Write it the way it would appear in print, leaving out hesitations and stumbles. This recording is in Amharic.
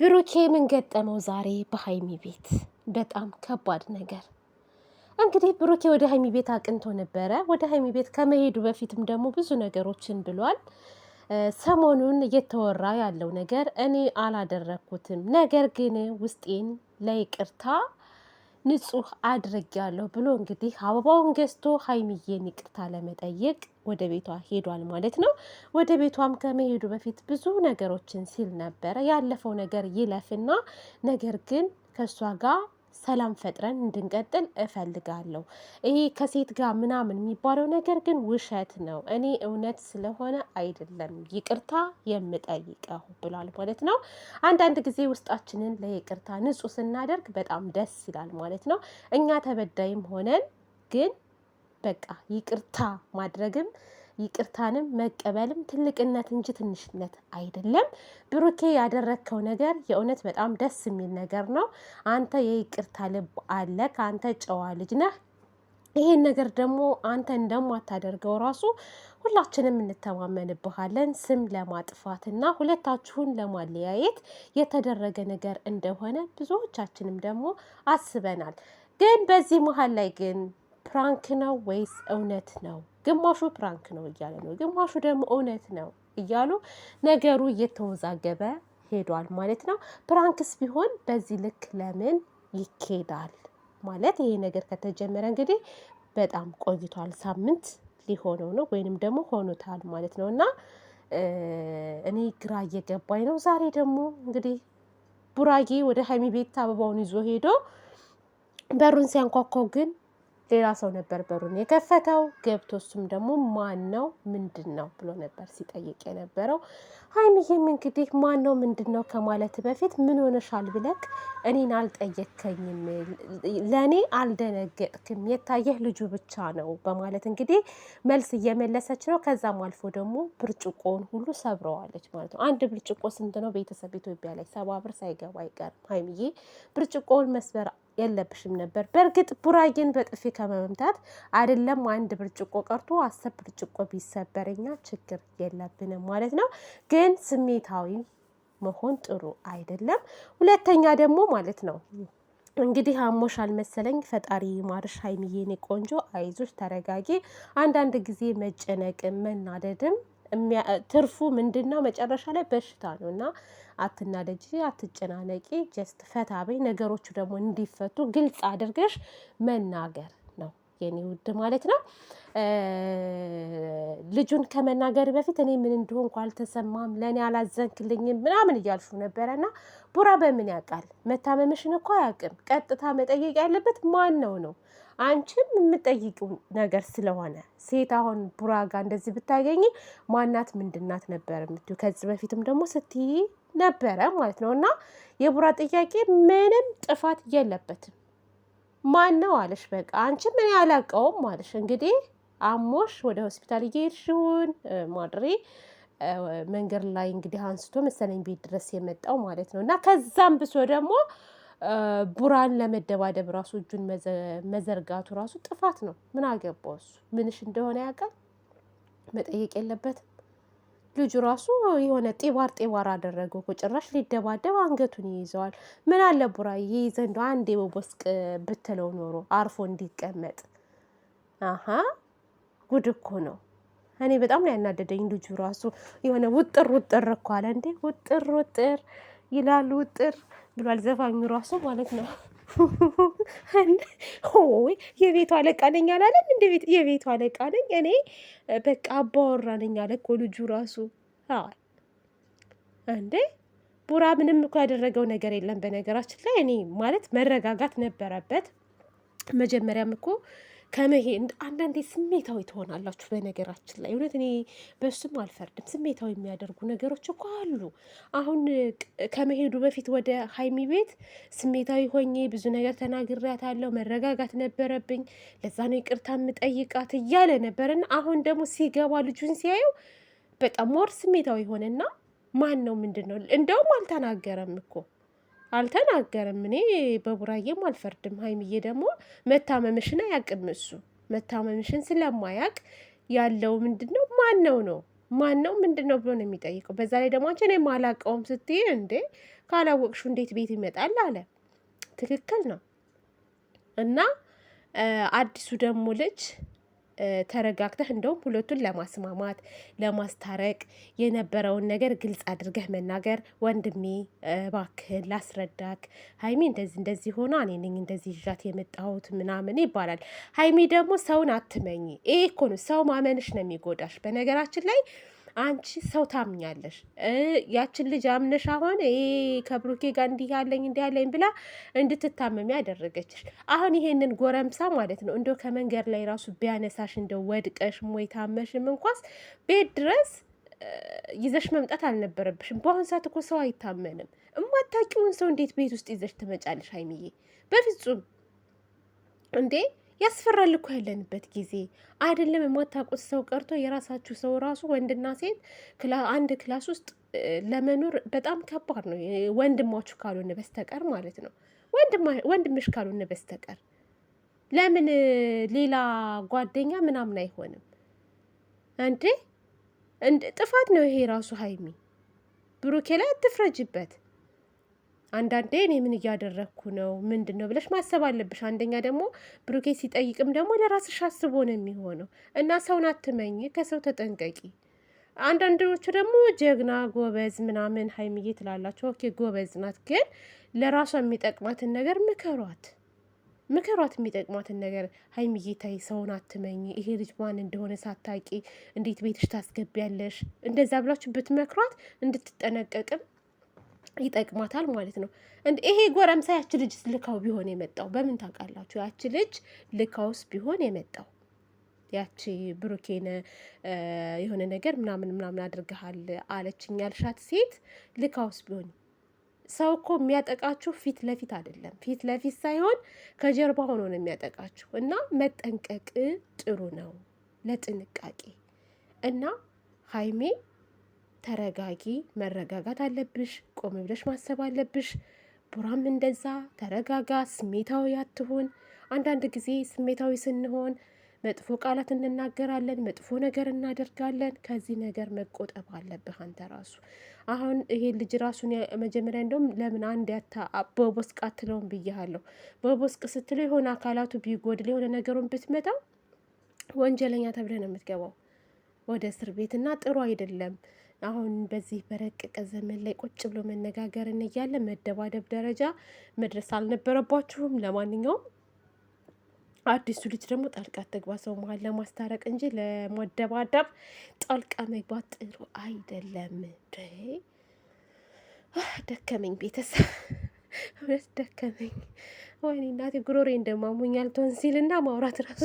ብሩኬ ምን ገጠመው ዛሬ በሀይሚ ቤት? በጣም ከባድ ነገር። እንግዲህ ብሩኬ ወደ ሀይሚ ቤት አቅንቶ ነበረ። ወደ ሀይሚ ቤት ከመሄዱ በፊትም ደግሞ ብዙ ነገሮችን ብሏል። ሰሞኑን እየተወራ ያለው ነገር እኔ አላደረኩትም፣ ነገር ግን ውስጤን ለይቅርታ ንጹህ አድርጌያለሁ ብሎ እንግዲህ አበባውን ገዝቶ ሀይሚዬን ይቅርታ ለመጠየቅ ወደ ቤቷ ሄዷል ማለት ነው። ወደ ቤቷም ከመሄዱ በፊት ብዙ ነገሮችን ሲል ነበረ። ያለፈው ነገር ይለፍና ነገር ግን ከእሷ ጋር ሰላም ፈጥረን እንድንቀጥል እፈልጋለሁ። ይሄ ከሴት ጋር ምናምን የሚባለው ነገር ግን ውሸት ነው። እኔ እውነት ስለሆነ አይደለም ይቅርታ የምጠይቀው ብሏል ማለት ነው። አንዳንድ ጊዜ ውስጣችንን ለይቅርታ ንጹህ ስናደርግ በጣም ደስ ይላል ማለት ነው። እኛ ተበዳይም ሆነን ግን በቃ ይቅርታ ማድረግም ይቅርታንም መቀበልም ትልቅነት እንጂ ትንሽነት አይደለም። ብሩኬ ያደረግከው ነገር የእውነት በጣም ደስ የሚል ነገር ነው። አንተ የይቅርታ ልብ አለ፣ ከአንተ ጨዋ ልጅ ነህ። ይሄን ነገር ደግሞ አንተ እንደማታደርገው ራሱ ሁላችንም እንተማመንብሃለን። ስም ለማጥፋትና ሁለታችሁን ለማለያየት የተደረገ ነገር እንደሆነ ብዙዎቻችንም ደግሞ አስበናል። ግን በዚህ መሀል ላይ ግን ፕራንክ ነው ወይስ እውነት ነው? ግማሹ ፕራንክ ነው እያለ ነው፣ ግማሹ ደግሞ እውነት ነው እያሉ ነገሩ እየተወዛገበ ሄዷል ማለት ነው። ፕራንክስ ቢሆን በዚህ ልክ ለምን ይኬዳል? ማለት ይሄ ነገር ከተጀመረ እንግዲህ በጣም ቆይቷል። ሳምንት ሊሆነው ነው ወይንም ደግሞ ሆኖታል ማለት ነው። እና እኔ ግራ እየገባኝ ነው። ዛሬ ደግሞ እንግዲህ ቡራጌ ወደ ሀይሚ ቤት አበባውን ይዞ ሄዶ በሩን ሲያንኳኳው ግን ሌላ ሰው ነበር በሩን የከፈተው። ገብቶ እሱም ደግሞ ማን ነው ምንድን ነው ብሎ ነበር ሲጠይቅ የነበረው። ሀይሚዬም እንግዲህ ማን ነው ምንድን ነው ከማለት በፊት ምን ሆነሻል ብለክ እኔን አልጠየከኝም፣ ለእኔ አልደነገጥክም፣ የታየህ ልጁ ብቻ ነው በማለት እንግዲህ መልስ እየመለሰች ነው። ከዛም አልፎ ደግሞ ብርጭቆውን ሁሉ ሰብረዋለች ማለት ነው። አንድ ብርጭቆ ስንት ነው ቤተሰብ? ኢትዮጵያ ላይ 70 ብር ሳይገባ አይቀርም። ሀይሚዬ ብርጭቆውን መስበር የለብሽም ነበር። በእርግጥ ቡራጌን በጥፊ ከመምታት አይደለም አንድ ብርጭቆ ቀርቶ 10 ብርጭቆ ቢሰበርኛ ችግር የለብንም ማለት ነው። ግን ስሜታዊ መሆን ጥሩ አይደለም። ሁለተኛ ደግሞ ማለት ነው እንግዲህ አሞሻል መሰለኝ፣ ፈጣሪ ማርሽ ሀይሚዬ፣ የኔ ቆንጆ አይዞሽ፣ ተረጋጊ። አንዳንድ ጊዜ መጨነቅም መናደድም ትርፉ ምንድን ነው? መጨረሻ ላይ በሽታ ነው። እና አትናደጂ፣ አትጨናነቂ፣ ጀስት ፈታ በይ። ነገሮቹ ደግሞ እንዲፈቱ ግልጽ አድርገሽ መናገር ነው የኔ ውድ ማለት ነው። ልጁን ከመናገር በፊት እኔ ምን እንደሆንኩ አልተሰማም፣ ለእኔ አላዘንክልኝም ምናምን እያልሹ ነበረና ቡራ በምን ያውቃል? መታመምሽን እኮ አያውቅም። ቀጥታ መጠየቅ ያለበት ማን ነው? አንቺም የምጠይቂው ነገር ስለሆነ ሴት አሁን ቡራ ጋር እንደዚህ ብታገኝ ማናት ምንድናት ነበር የምትይው። ከዚህ በፊትም ደግሞ ስትይ ነበረ ማለት ነው። እና የቡራ ጥያቄ ምንም ጥፋት የለበትም። ማን ነው አለሽ። በቃ አንቺ ምን ያላቀውም አለሽ። እንግዲህ አሞሽ ወደ ሆስፒታል እየሄድሽውን ማድሬ መንገድ ላይ እንግዲህ አንስቶ መሰለኝ ቤት ድረስ የመጣው ማለት ነው። እና ከዛም ብሶ ደግሞ ቡራን ለመደባደብ ራሱ እጁን መዘርጋቱ ራሱ ጥፋት ነው። ምን አገባው እሱ? ምንሽ እንደሆነ ያውቃል። መጠየቅ የለበትም። ልጁ ራሱ የሆነ ጤባር አደረገው እኮ። ጭራሽ ሊደባደብ አንገቱን ይይዘዋል። ምን አለ ቡራ ይህ ዘንዶ አንዴ በቦስቅ ብትለው ኖሮ አርፎ እንዲቀመጥ። አሀ ጉድ እኮ ነው። እኔ በጣም ነው ያናደደኝ። ልጁ ራሱ የሆነ ውጥር እኮ አለ እንዴ። ውጥር ይላሉ፣ ውጥር ብሏል ዘፋኙ ራሱ ማለት ነው። ሆይ የቤቱ አለቃ ነኝ አላለም እንደ የቤቱ አለቃ ነኝ እኔ በቃ አባወራ ነኝ አለ እኮ ልጁ ራሱ። እንዴ ቡራ ምንም እኮ ያደረገው ነገር የለም። በነገራችን ላይ እኔ ማለት መረጋጋት ነበረበት። መጀመሪያም እኮ ከመሄድ አንዳንዴ ስሜታዊ ትሆናላችሁ። በነገራችን ላይ እውነት እኔ በሱም አልፈርድም። ስሜታዊ የሚያደርጉ ነገሮች እኮ አሉ። አሁን ከመሄዱ በፊት ወደ ሀይሚ ቤት ስሜታዊ ሆኜ ብዙ ነገር ተናግሬያታለሁ፣ መረጋጋት ነበረብኝ፣ ለዛ ነው ይቅርታ የምጠይቃት እያለ ነበርና አሁን ደግሞ ሲገባ ልጁን ሲያየው በጣም ሞር ስሜታዊ ሆነና ማን ነው ምንድን ነው? እንደውም አልተናገረም እኮ አልተናገረም። እኔ በቡራዬም አልፈርድም። ሀይሚዬ ደግሞ መታመምሽን አያውቅም እሱ። መታመምሽን ስለማያውቅ ያለው ምንድን ነው ማን ነው ምንድን ነው ብሎ ነው የሚጠይቀው። በዛ ላይ ደግሞ አንቺ እኔ አላውቀውም ስትይ እንዴ ካላወቅሹ እንዴት ቤት ይመጣል አለ። ትክክል ነው። እና አዲሱ ደግሞ ልጅ ተረጋግተህ እንደውም ሁለቱን ለማስማማት ለማስታረቅ የነበረውን ነገር ግልጽ አድርገህ መናገር፣ ወንድሜ እባክህን ላስረዳክ፣ ሀይሚ እንደዚህ እንደዚህ ሆና እኔ ነኝ እንደዚህ ይዣት የመጣሁት ምናምን ይባላል። ሀይሚ ደግሞ ሰውን አትመኝ። ይሄ እኮ ነው ሰው ማመንሽ ነው የሚጎዳሽ። በነገራችን ላይ አንቺ ሰው ታምኛለሽ። ያችን ልጅ አምነሽ አሁን ከብሩኬ ጋር እንዲህ ያለኝ ብላ እንድትታመሚ ያደረገችሽ። አሁን ይሄንን ጎረምሳ ማለት ነው እንደው ከመንገድ ላይ ራሱ ቢያነሳሽ እንደው ወድቀሽ ወይ ታመሽም እንኳስ ቤት ድረስ ይዘሽ መምጣት አልነበረብሽም። በአሁን ሰዓት እኮ ሰው አይታመንም። እማታውቂውን ሰው እንዴት ቤት ውስጥ ይዘሽ ትመጫለሽ? ሀይሚዬ በፍጹም እንዴ! ያስፈራል እኮ ያለንበት ጊዜ አይደለም። የማታውቁት ሰው ቀርቶ የራሳችሁ ሰው ራሱ ወንድና ሴት አንድ ክላስ ውስጥ ለመኖር በጣም ከባድ ነው። ወንድማችሁ ካልሆነ በስተቀር ማለት ነው። ወንድምሽ ካልሆነ በስተቀር ለምን ሌላ ጓደኛ ምናምን አይሆንም እንዴ? ጥፋት ነው ይሄ ራሱ። ሀይሚ ብሩኬ ላይ አትፍረጅበት። አንዳንዴ እኔ ምን እያደረግኩ ነው ምንድን ነው ብለሽ ማሰብ አለብሽ። አንደኛ ደግሞ ብሩኬ ሲጠይቅም ደግሞ ለራስሽ አስቦ ነው የሚሆነው። እና ሰውን አትመኝ፣ ከሰው ተጠንቀቂ። አንዳንዶቹ ደግሞ ጀግና ጎበዝ ምናምን ሀይሚዬ ትላላቸው። ኦኬ ጎበዝ ናት፣ ግን ለራሷ የሚጠቅማትን ነገር ምከሯት፣ የሚጠቅማትን ነገር። ሀይሚዬ ታይ፣ ሰውን አትመኝ፣ ይሄ ልጅ ማን እንደሆነ ሳታቂ እንዴት ቤትሽ ታስገቢያለሽ? እንደዛ ብላችሁ ብትመክሯት እንድትጠነቀቅም ይጠቅማታል ማለት ነው። ይሄ ጎረምሳ ያች ልጅ ልካው ቢሆን የመጣው በምን ታውቃላችሁ? ያች ልጅ ልካውስ ቢሆን የመጣው ያቺ ብሩኬን የሆነ ነገር ምናምን አድርገሃል አለችኝ ያልሻት ሴት ልካውስ ቢሆን። ሰው እኮ የሚያጠቃችሁ ፊት ለፊት አይደለም፣ ፊት ለፊት ሳይሆን ከጀርባ ሆኖ ነው የሚያጠቃችሁ። እና መጠንቀቅ ጥሩ ነው ለጥንቃቄ። እና ሀይሜ ተረጋጊ፣ መረጋጋት አለብሽ። ቆም ብለሽ ማሰብ አለብሽ። ቡራም እንደዛ ተረጋጋ፣ ስሜታዊ አትሁን። አንዳንድ ጊዜ ስሜታዊ ስንሆን መጥፎ ቃላት እንናገራለን፣ መጥፎ ነገር እናደርጋለን። ከዚህ ነገር መቆጠብ አለብህ አንተ ራሱ። አሁን ይሄ ልጅ ራሱን መጀመሪያ እንደውም ለምን አንድ ያታ በቦስቅ አትለውም ብያለሁ። በቦስቅ ስትለው የሆነ አካላቱ ቢጎድል የሆነ ነገሩን ብትመታው ወንጀለኛ ተብለህ ነው የምትገባው ወደ እስር ቤት እና ጥሩ አይደለም። አሁን በዚህ በረቀቀ ዘመን ላይ ቁጭ ብሎ መነጋገርን እያለ መደባደብ ደረጃ መድረስ አልነበረባችሁም። ለማንኛውም አዲሱ ልጅ ደግሞ ጣልቃ ትግባ ሰው መሀል ለማስታረቅ እንጂ ለመደባደብ ጣልቃ መግባት ጥሩ አይደለም። ደከመኝ ቤተሰብ፣ እውነት ደከመኝ። ወይኔ እናቴ ጉሮሬ እንደማሙኛል ቶንሲልና ማውራት ራሱ